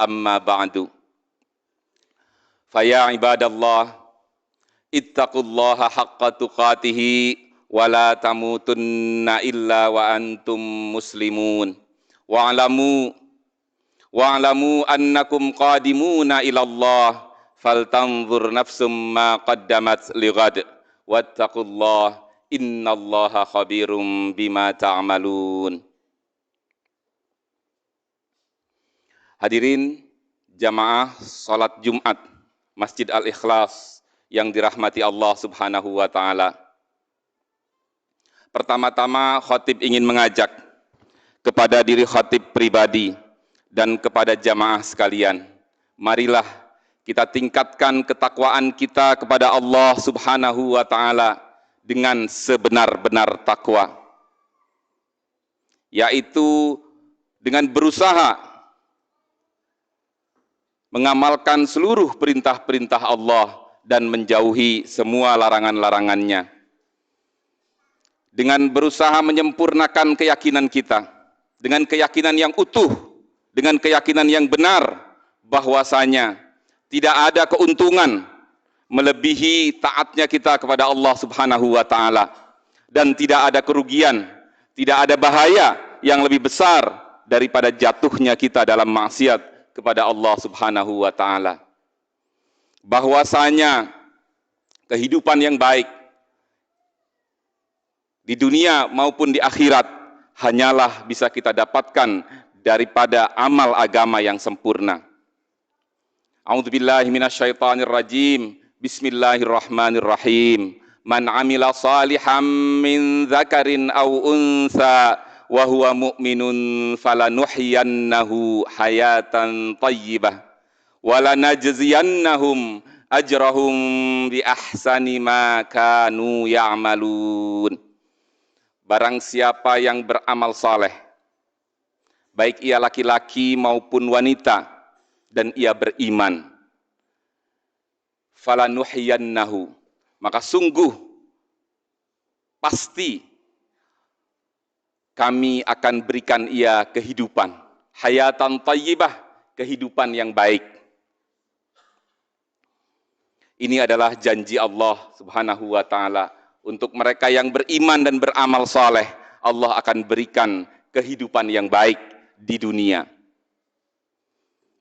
amma ba'du. Faya ibadallah, ittaqullaha haqqa tuqatihi wa la tamutunna illa wa antum muslimun. Wa'lamu annakum qadimuna ilallah, faltanzur nafsum ma qaddamat lighad, wattaqullah innallaha khabirum bima ta'malun. Hadirin jamaah salat Jumat Masjid Al-Ikhlas yang dirahmati Allah Subhanahu wa taala. Pertama-tama khatib ingin mengajak kepada diri khatib pribadi dan kepada jamaah sekalian, marilah kita tingkatkan ketakwaan kita kepada Allah Subhanahu wa taala dengan sebenar-benar takwa, yaitu dengan berusaha mengamalkan seluruh perintah-perintah Allah dan menjauhi semua larangan-larangannya. Dengan berusaha menyempurnakan keyakinan kita, dengan keyakinan yang utuh, dengan keyakinan yang benar, bahwasanya tidak ada keuntungan melebihi taatnya kita kepada Allah Subhanahu wa taala, dan tidak ada kerugian, tidak ada bahaya yang lebih besar daripada jatuhnya kita dalam maksiat kepada Allah Subhanahu wa taala. Bahwasanya kehidupan yang baik di dunia maupun di akhirat hanyalah bisa kita dapatkan daripada amal agama yang sempurna. A'udzubillahi minasyaitonirrajim. Bismillahirrahmanirrahim. Man amila salihan min dzakarin aw unsa wa huwa mu'minun falanuhyiyannahu hayatan thayyibah wa lanajziyannahum ajrahum bi ahsani ma kanu ya'malun. Barang siapa yang beramal saleh, baik ia laki-laki maupun wanita, dan ia beriman, falanuhyiyannahu, maka sungguh pasti kami akan berikan ia kehidupan, hayatan thayyibah, kehidupan yang baik. Ini adalah janji Allah Subhanahu wa taala untuk mereka yang beriman dan beramal saleh. Allah akan berikan kehidupan yang baik di dunia.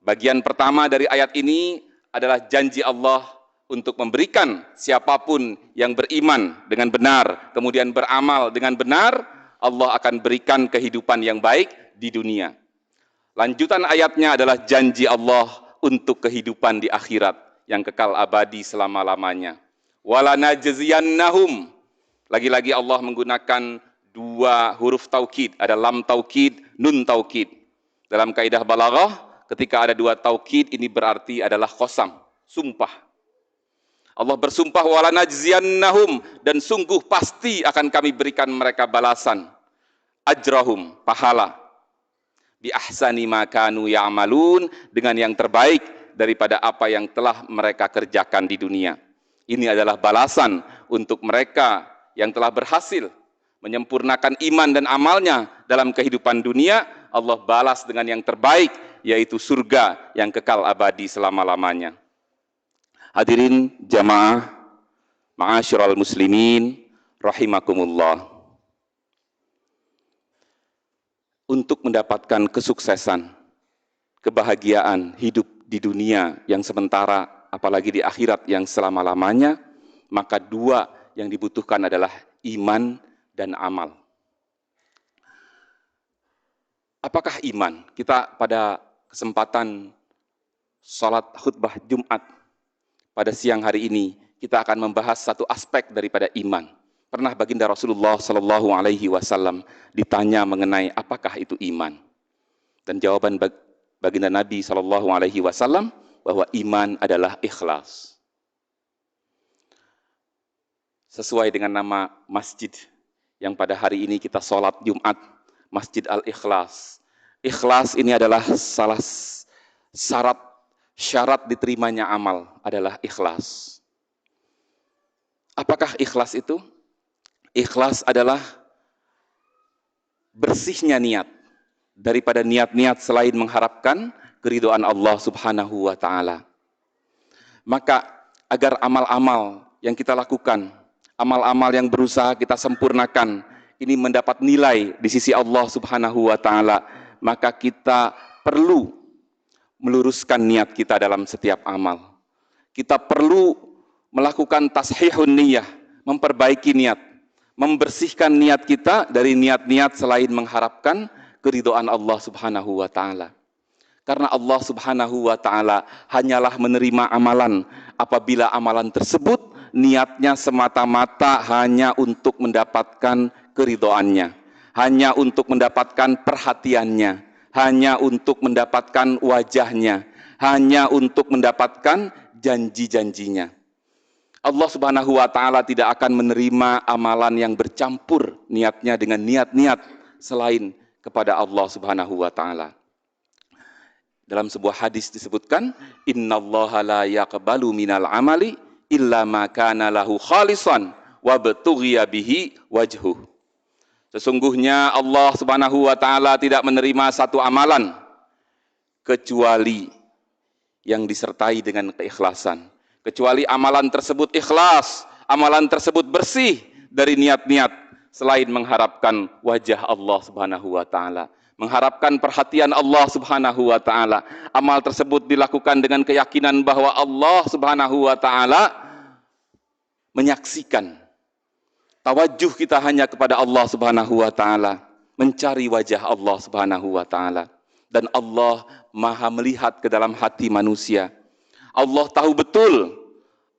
Bagian pertama dari ayat ini adalah janji Allah untuk memberikan siapapun yang beriman dengan benar, kemudian beramal dengan benar, Allah akan berikan kehidupan yang baik di dunia. Lanjutan ayatnya adalah janji Allah untuk kehidupan di akhirat yang kekal abadi selama-lamanya. Walanajziyannahum. Lagi-lagi Allah menggunakan dua huruf taukid, ada lam taukid, nun taukid. Dalam kaidah balaghah, ketika ada dua taukid, ini berarti adalah qasam, sumpah. Allah bersumpah walanajziyannahum, dan sungguh pasti akan kami berikan mereka balasan, ajrahum, pahala, bi ahsani ma kanu ya'malun, dengan yang terbaik daripada apa yang telah mereka kerjakan di dunia. Ini adalah balasan untuk mereka yang telah berhasil menyempurnakan iman dan amalnya dalam kehidupan dunia. Allah balas dengan yang terbaik, yaitu surga yang kekal abadi selama-lamanya. Hadirin jamaah ma'asyiral muslimin rahimakumullah. Untuk mendapatkan kesuksesan, kebahagiaan hidup di dunia yang sementara, apalagi di akhirat yang selama-lamanya, maka dua yang dibutuhkan adalah iman dan amal. Apakah iman? Kita pada kesempatan salat khutbah Jumat pada siang hari ini, kita akan membahas satu aspek daripada iman. Pernah baginda Rasulullah Shallallahu Alaihi Wasallam ditanya mengenai apakah itu iman, dan jawaban baginda Nabi Shallallahu Alaihi Wasallam bahwa iman adalah ikhlas. Sesuai dengan nama masjid yang pada hari ini kita sholat Jumat, Masjid Al-Ikhlas. Ikhlas ini adalah salah syarat diterimanya amal adalah ikhlas. Apakah ikhlas itu? Ikhlas adalah bersihnya niat daripada niat-niat selain mengharapkan keridhaan Allah Subhanahu wa taala. Maka agar amal-amal yang kita lakukan, amal-amal yang berusaha kita sempurnakan, ini mendapat nilai di sisi Allah Subhanahu wa taala, maka kita perlu meluruskan niat kita dalam setiap amal. Kita perlu melakukan tashihun niyah, memperbaiki niat, membersihkan niat kita dari niat-niat selain mengharapkan keridhaan Allah Subhanahu wa taala. Karena Allah Subhanahu wa taala hanyalah menerima amalan apabila amalan tersebut niatnya semata-mata hanya untuk mendapatkan keridhaannya, hanya untuk mendapatkan perhatiannya, hanya untuk mendapatkan wajahnya, hanya untuk mendapatkan janji-janjinya. Allah Subhanahu wa taala tidak akan menerima amalan yang bercampur niatnya dengan niat-niat selain kepada Allah Subhanahu wa taala. Dalam sebuah hadis disebutkan, innallaha la yaqbalu minal amali illa ma kana lahu khalisan wa batughiya bihi wajhuh. Sesungguhnya Allah Subhanahu wa taala tidak menerima satu amalan kecuali yang disertai dengan keikhlasan. Kecuali amalan tersebut ikhlas, amalan tersebut bersih dari niat-niat selain mengharapkan wajah Allah Subhanahu wa taala, mengharapkan perhatian Allah Subhanahu wa taala. Amal tersebut dilakukan dengan keyakinan bahwa Allah Subhanahu wa taala menyaksikan. Tawajuh kita hanya kepada Allah Subhanahu wa taala, mencari wajah Allah Subhanahu wa taala. Dan Allah Maha melihat ke dalam hati manusia. Allah tahu betul,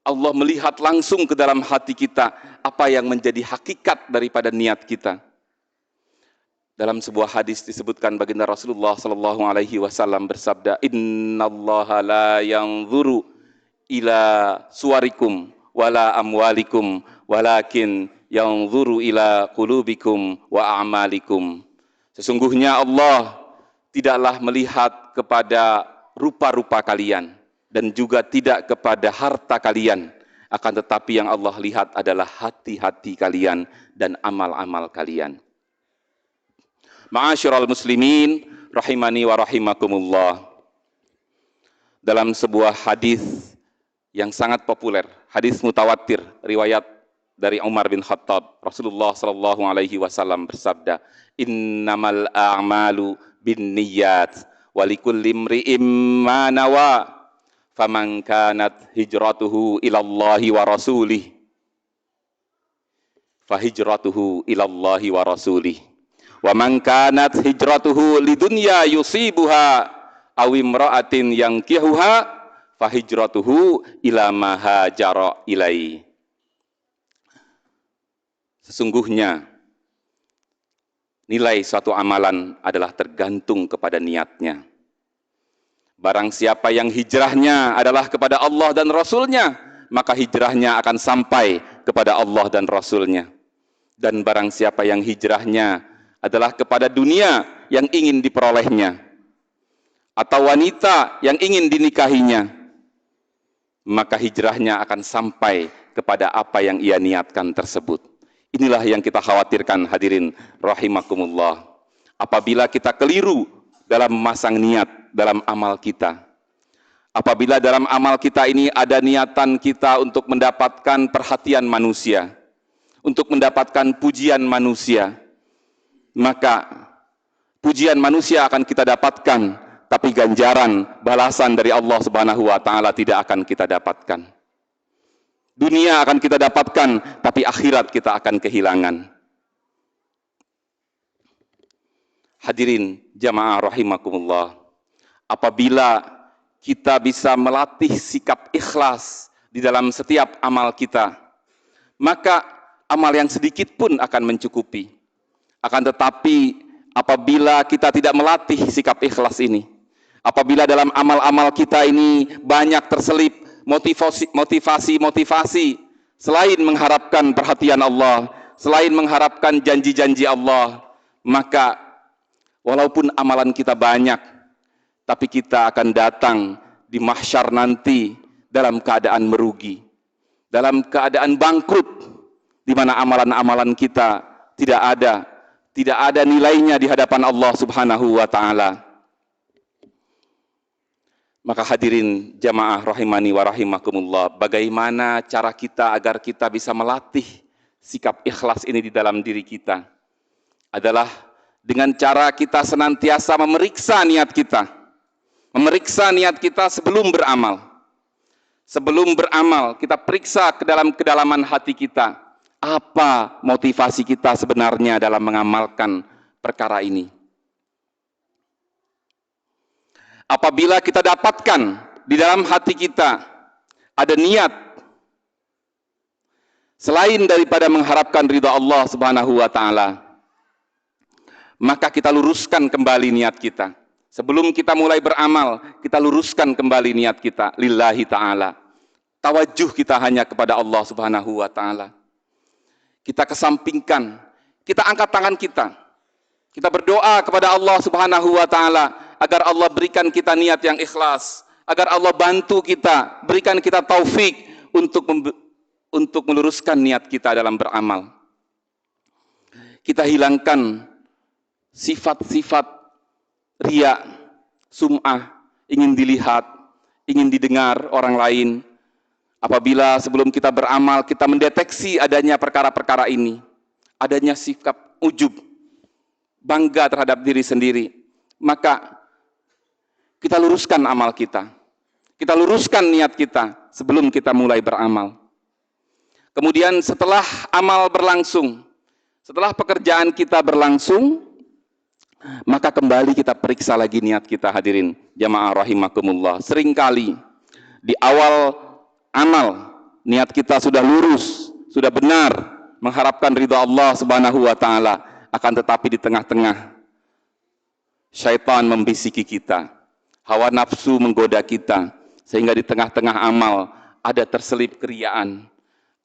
Allah melihat langsung ke dalam hati kita apa yang menjadi hakikat daripada niat kita. Dalam sebuah hadis disebutkan baginda Rasulullah sallallahu alaihi wasallam bersabda, "Innallaha la yanzuru ila suwarikum wala amwalikum walakin yanzuru ila qulubikum wa a'malikum." Sesungguhnya Allah tidaklah melihat kepada rupa-rupa kalian dan juga tidak kepada harta kalian, akan tetapi yang Allah lihat adalah hati-hati kalian dan amal-amal kalian. Ma'asyiral muslimin rahimani wa rahimakumullah. Dalam sebuah hadis yang sangat populer, hadis mutawatir riwayat dari Umar bin Khattab, Rasulullah sallallahu alaihi wasallam bersabda, "Innamal a'malu binniyat wa likulli imri'in ma nawa. Faman kanat hijratuhu ilallahi wa rasulih fa hijratuhu ilallahi wa rasulih. Wa man kanat hijratuhu lidunya yusibuha aw imra'atin yankihuha fa hijratuhu ila ma hajara ilai." Sesungguhnya nilai suatu amalan adalah tergantung kepada niatnya. Barang siapa yang hijrahnya adalah kepada Allah dan Rasulnya, maka hijrahnya akan sampai kepada Allah dan Rasulnya. Dan barang siapa yang hijrahnya adalah kepada dunia yang ingin diperolehnya, atau wanita yang ingin dinikahinya, maka hijrahnya akan sampai kepada apa yang ia niatkan tersebut. Inilah yang kita khawatirkan, hadirin rahimakumullah. Apabila kita keliru dalam memasang niat dalam amal kita, apabila dalam amal kita ini ada niatan kita untuk mendapatkan perhatian manusia, untuk mendapatkan pujian manusia, maka pujian manusia akan kita dapatkan, tapi ganjaran balasan dari Allah Subhanahu wa taala tidak akan kita dapatkan. Dunia akan kita dapatkan, tapi akhirat kita akan kehilangan. Hadirin jamaah rahimakumullah, apabila kita bisa melatih sikap ikhlas di dalam setiap amal kita, maka amal yang sedikit pun akan mencukupi. Akan tetapi apabila kita tidak melatih sikap ikhlas ini, apabila dalam amal-amal kita ini banyak terselip motivasi selain mengharapkan perhatian Allah, selain mengharapkan janji-janji Allah, maka walaupun amalan kita banyak, tapi kita akan datang di mahsyar nanti dalam keadaan merugi, dalam keadaan bangkrut, di mana amalan-amalan kita tidak ada nilainya di hadapan Allah Subhanahu wa taala. Maka hadirin jamaah rahimani wa rahimakumullah, bagaimana cara kita agar kita bisa melatih sikap ikhlas ini di dalam diri kita? Adalah dengan cara kita senantiasa memeriksa niat kita. Memeriksa niat kita sebelum beramal. Sebelum beramal, kita periksa ke dalam kedalaman hati kita. Apa motivasi kita sebenarnya dalam mengamalkan perkara ini? Apabila kita dapatkan di dalam hati kita ada niat selain daripada mengharapkan ridha Allah Subhanahu wa taala, maka kita luruskan kembali niat kita. Sebelum kita mulai beramal, kita luruskan kembali niat kita lillahi taala. Tawajuh kita hanya kepada Allah Subhanahu wa taala. Kita kesampingkan, kita angkat tangan kita. Kita berdoa kepada Allah Subhanahu wa taala agar Allah berikan kita niat yang ikhlas, agar Allah bantu kita, berikan kita taufik untuk meluruskan niat kita dalam beramal. Kita hilangkan sifat-sifat riya, sum'ah, ingin dilihat, ingin didengar orang lain. Apabila sebelum kita beramal, kita mendeteksi adanya perkara-perkara ini, adanya sikap ujub, bangga terhadap diri sendiri, maka kita luruskan amal kita. Kita luruskan niat kita sebelum kita mulai beramal. Kemudian setelah amal berlangsung, setelah pekerjaan kita berlangsung, maka kembali kita periksa lagi niat kita, hadirin jamaah rahimakumullah. Seringkali di awal amal, niat kita sudah lurus, sudah benar, mengharapkan ridha Allah Subhanahu wa taala, akan tetapi di tengah-tengah syaitan membisiki kita. Hawa nafsu menggoda kita, sehingga di tengah-tengah amal ada terselip keriaan,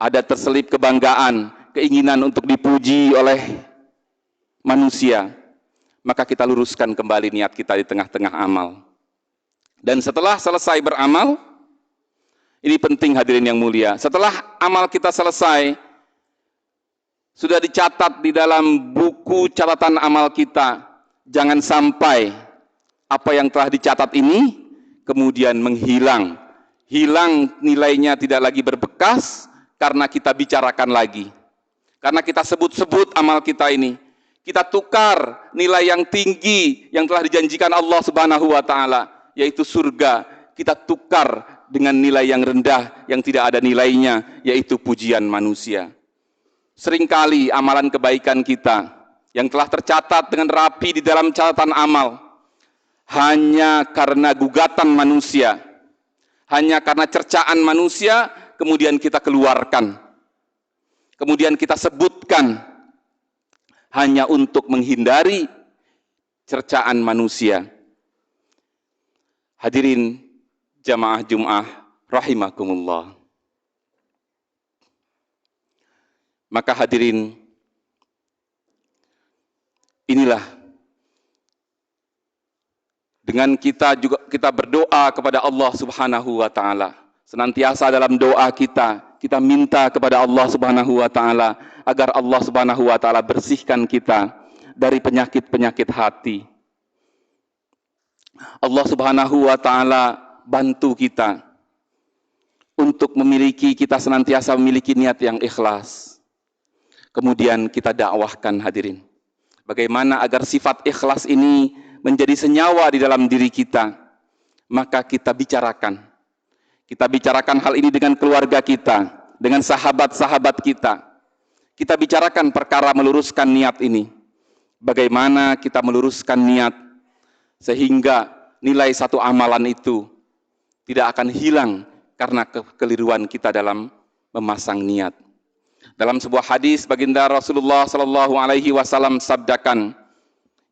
ada terselip kebanggaan, keinginan untuk dipuji oleh manusia. Maka kita luruskan kembali niat kita di tengah-tengah amal. Dan setelah selesai beramal, ini penting hadirin yang mulia, setelah amal kita selesai, sudah dicatat di dalam buku catatan amal kita, jangan sampai apa yang telah dicatat ini kemudian menghilang. Hilang nilainya, tidak lagi berbekas karena kita bicarakan lagi. Karena kita sebut-sebut amal kita ini. Kita tukar nilai yang tinggi yang telah dijanjikan Allah Subhanahu wa taala, yaitu surga, kita tukar dengan nilai yang rendah yang tidak ada nilainya, yaitu pujian manusia. Seringkali amalan kebaikan kita yang telah tercatat dengan rapi di dalam catatan amal, hanya karena gugatan manusia, hanya karena cercaan manusia, kemudian kita keluarkan, kemudian kita sebutkan, hanya untuk menghindari cercaan manusia. Hadirin jamaah Jum'ah rahimakumullah. Maka hadirin, inilah dengan kita berdoa kepada Allah Subhanahu wa taala. Senantiasa dalam doa kita minta kepada Allah Subhanahu wa taala agar Allah Subhanahu wa taala bersihkan kita dari penyakit-penyakit hati. Allah Subhanahu wa taala bantu kita untuk kita senantiasa memiliki niat yang ikhlas. Kemudian kita dakwahkan, hadirin. Bagaimana agar sifat ikhlas ini menjadi senyawa di dalam diri kita? Maka kita bicarakan. Kita bicarakan hal ini dengan keluarga kita, dengan sahabat-sahabat kita. Kita bicarakan perkara meluruskan niat ini. Bagaimana kita meluruskan niat sehingga nilai satu amalan itu tidak akan hilang karena kekeliruan kita dalam memasang niat. Dalam sebuah hadis, baginda Rasulullah sallallahu alaihi wasallam sabdakan,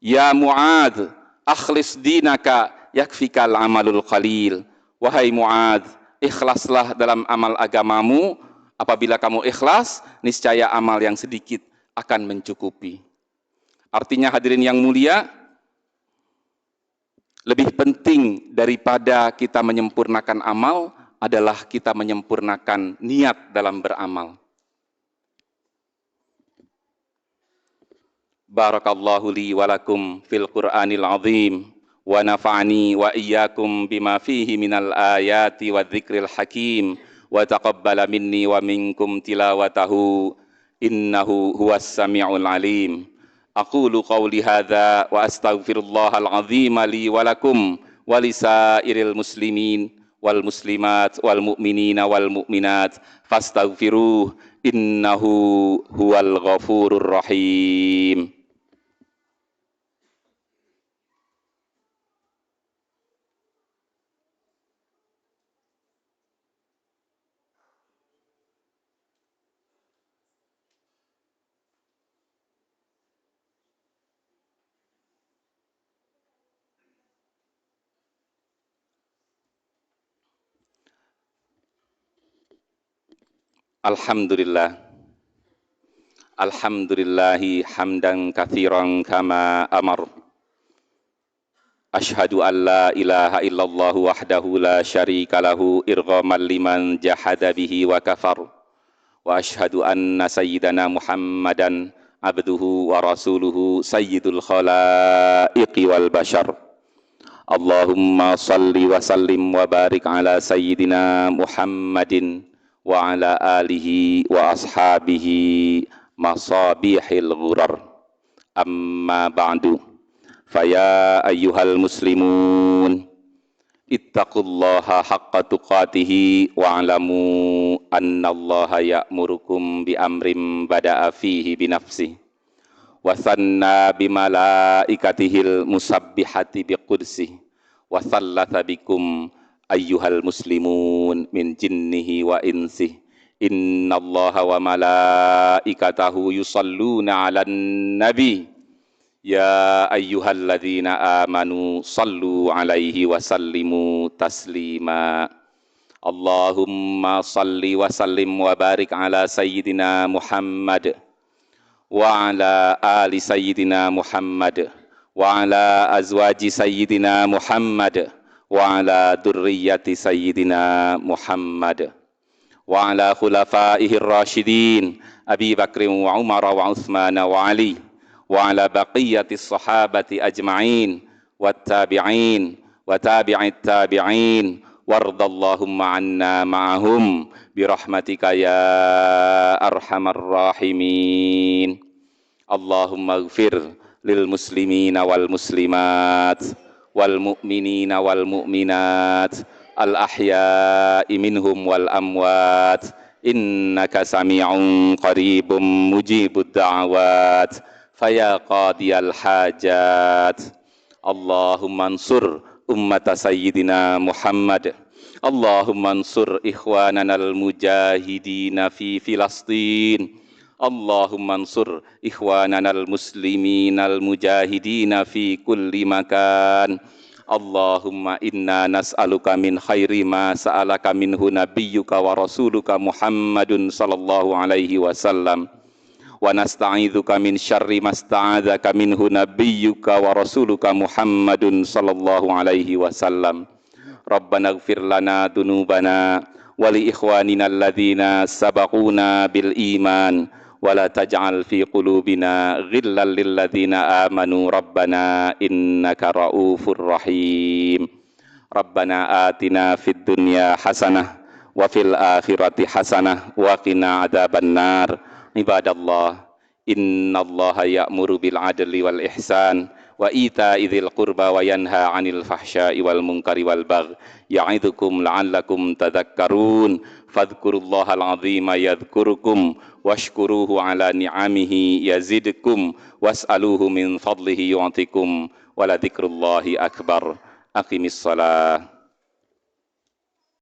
"Ya Mu'adz, akhlis dinaka yakfikal amalul qalil." Wahai Mu'adz, ikhlaslah dalam amal agamamu. Apabila kamu ikhlas, niscaya amal yang sedikit akan mencukupi. Artinya hadirin yang mulia, lebih penting daripada kita menyempurnakan amal adalah kita menyempurnakan niat dalam beramal. Barakallahu li wa lakum fil Qur'anil azim wa nafa'ani wa iyyakum bima fihi minal ayati wa dzikril hakim wa taqabbala minni wa minkum tilawatahu innahu huwas sami'ul alim. Aqulu qawli hadza wa astaghfirullahal azim li wa lakum wa lisairil muslimin wal muslimat wal mu'minina wal mu'minat fastaghfiruh innahu huwal ghafurur rahim. Alhamdulillah. Alhamdulillahi hamdan katsiran kama amar. Asyhadu an la ilaha illallah wahdahu la syarika lahu irghaman liman jahada bihi wa kafar. Wa asyhadu anna sayyidana Muhammadan abduhu wa rasuluhu sayyidul khalaiqi wal bashar. Allahumma salli wa sallim wa barik ala sayyidina Muhammadin wa ala alihi wa ashabihi masabihil ghurar. Amma ba'du, faya ayyuhal muslimun ittaqullaha haqqa tuqatihi wa'lamu annallaha ya'murukum bi amrin bada'a fihi bi nafsihi wa sanna bi malaikatihil musabbihati bi qudsihi wa sallatha bikum ayyuhal muslimun min jinnihi wa insihi innallaha wa malaikatahu yusalluna 'alan nabi ya ayyuhalladzina amanu sallu 'alaihi wa sallimu taslima. Allahumma salli wa sallim wa barik ala sayyidina Muhammad wa ala ali sayyidina Muhammad wa ala azwaji sayyidina Muhammad wa ala durriyyati sayyidina Muhammad wa ala khulafaihir rasyidin Abi Bakr wa Umar wa Utsman wa Ali wa ala baqiyatis sahabati ajma'in wat tabi'in wa tabi'it tabi'in wardallahumma anna ma'ahum birahmatika ya arhamar rahimin. Allahumma ighfir lil muslimina wal muslimat wal mu'minina wal mu'minat al ahya'i minhum wal amwat innaka sami'un qaribum mujibud da'awat faya qadiyal hajat. Allahumma ansur ummata sayyidina Muhammad. Allahumma ansur ikhwanana al mujahidina fi Filastin. Allahumma ansur ikhwanana al muslimina al mujahidina fi kulli makan. Allahumma inna nas'aluka min khairi ma sa'alaka minhu nabiyyuka wa rasuluka Muhammadun sallallahu alaihi wasallam wa nasta'idzuka min syarri ma sta'adzaka minhu nabiyyuka wa rasuluka Muhammadun sallallahu alaihi wasallam. Rabbana ighfir lana dunubana wa li ikhwanina alladhina sabaquna bil iman wa la taj'al fi qulubina ghillan lil ladzina amanu rabbana innaka raufur rahim. Rabbana atina fid dunya hasanah wa fil akhirati hasanah wa qina adzabannar. Ibadallah, innallaha ya'muru bil adli wal ihsan wa ita'i dzil qurba wa yanha 'anil fahsya'i wal munkari wal baghi ya'idzukum la'allakum tadhakkarun. Fadhkurullahal 'azima yadhkurukum washkuruhu 'ala ni'amihi yazidkum was'aluhu min fadlihi yu'tikum wa la dzikrullahi akbar. Aqimis shalah.